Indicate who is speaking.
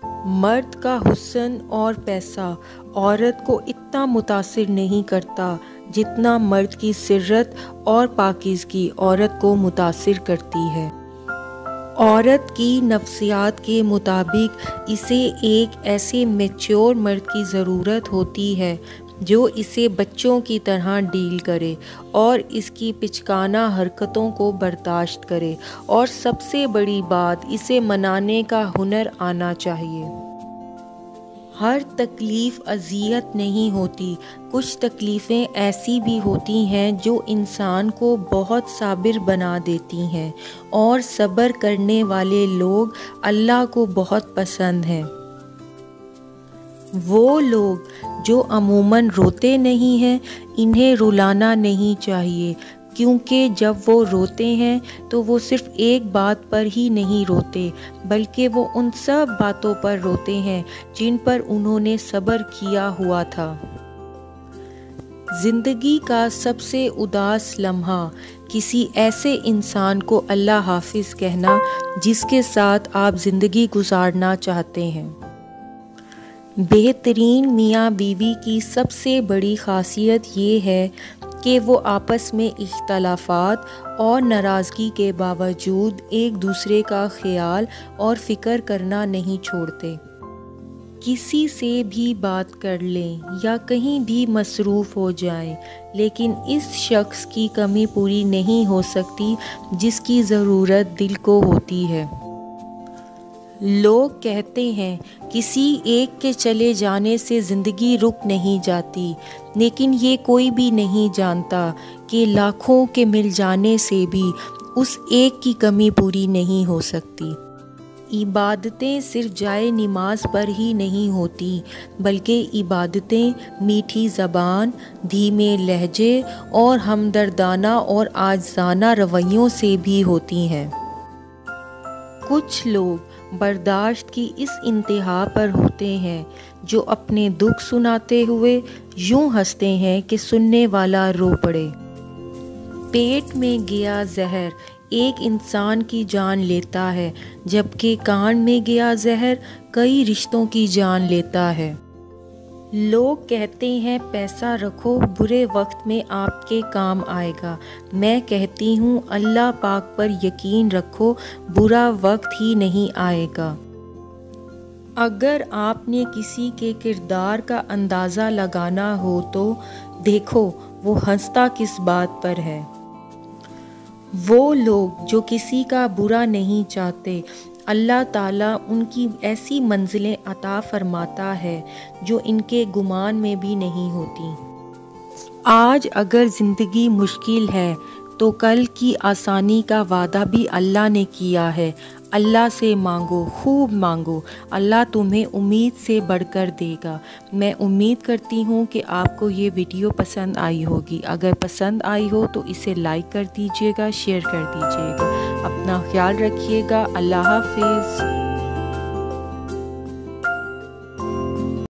Speaker 1: مرد کا حسن اور پیسہ عورت کو اتنا متاثر نہیں کرتا جتنا مرد کی سرت اور پاکیزگی عورت کو متاثر کرتی ہے۔ عورت کی نفسیات کے مطابق اسے ایک ایسے میچور مرد کی ضرورت ہوتی ہے جو اسے بچوں کی طرح ڈیل کرے اور اس کی پچکانہ حرکتوں کو برداشت کرے، اور سب سے بڑی بات، اسے منانے کا ہنر آنا چاہیے۔ ہر تکلیف اذیت نہیں ہوتی، کچھ تکلیفیں ایسی بھی ہوتی ہیں جو انسان کو بہت صابر بنا دیتی ہیں، اور صبر کرنے والے لوگ اللہ کو بہت پسند ہیں۔ وہ لوگ جو عموماً روتے نہیں ہیں، انہیں رلانا نہیں چاہیے، کیونکہ جب وہ روتے ہیں تو وہ صرف ایک بات پر ہی نہیں روتے، بلکہ وہ ان سب باتوں پر روتے ہیں جن پر انہوں نے صبر کیا ہوا تھا۔ زندگی کا سب سے اداس لمحہ کسی ایسے انسان کو اللہ حافظ کہنا جس کے ساتھ آپ زندگی گزارنا چاہتے ہیں۔ بہترین میاں بیوی کی سب سے بڑی خاصیت یہ ہے کہ وہ آپس میں اختلافات اور ناراضگی کے باوجود ایک دوسرے کا خیال اور فکر کرنا نہیں چھوڑتے۔ کسی سے بھی بات کر لیں یا کہیں بھی مصروف ہو جائیں، لیکن اس شخص کی کمی پوری نہیں ہو سکتی جس کی ضرورت دل کو ہوتی ہے۔ لوگ کہتے ہیں کسی ایک کے چلے جانے سے زندگی رک نہیں جاتی، لیکن یہ کوئی بھی نہیں جانتا کہ لاکھوں کے مل جانے سے بھی اس ایک کی کمی پوری نہیں ہو سکتی۔ عبادتیں صرف جائے نماز پر ہی نہیں ہوتی، بلکہ عبادتیں میٹھی زبان، دھیمے لہجے اور ہمدردانہ اور عاجزانہ رویوں سے بھی ہوتی ہیں۔ کچھ لوگ برداشت کی اس انتہا پر ہوتے ہیں جو اپنے دکھ سناتے ہوئے یوں ہنستے ہیں کہ سننے والا رو پڑے۔ پیٹ میں گیا زہر ایک انسان کی جان لیتا ہے، جبکہ کان میں گیا زہر کئی رشتوں کی جان لیتا ہے۔ لوگ کہتے ہیں پیسہ رکھو، برے وقت میں آپ کے کام آئے گا۔ میں کہتی ہوں اللہ پاک پر یقین رکھو، برا وقت ہی نہیں آئے گا۔ اگر آپ نے کسی کے کردار کا اندازہ لگانا ہو تو دیکھو وہ ہنستا کس بات پر ہے۔ وہ لوگ جو کسی کا برا نہیں چاہتے، اللہ تعالیٰ ان کی ایسی منزلیں عطا فرماتا ہے جو ان کے گمان میں بھی نہیں ہوتی۔ آج اگر زندگی مشکل ہے تو کل کی آسانی کا وعدہ بھی اللہ نے کیا ہے۔ اللہ سے مانگو، خوب مانگو، اللہ تمہیں امید سے بڑھ کر دے گا۔ میں امید کرتی ہوں کہ آپ کو یہ ویڈیو پسند آئی ہوگی۔ اگر پسند آئی ہو تو اسے لائک کر دیجیے گا، شیئر کر دیجیے گا۔ اپنا خیال رکھیے گا۔ اللہ حافظ۔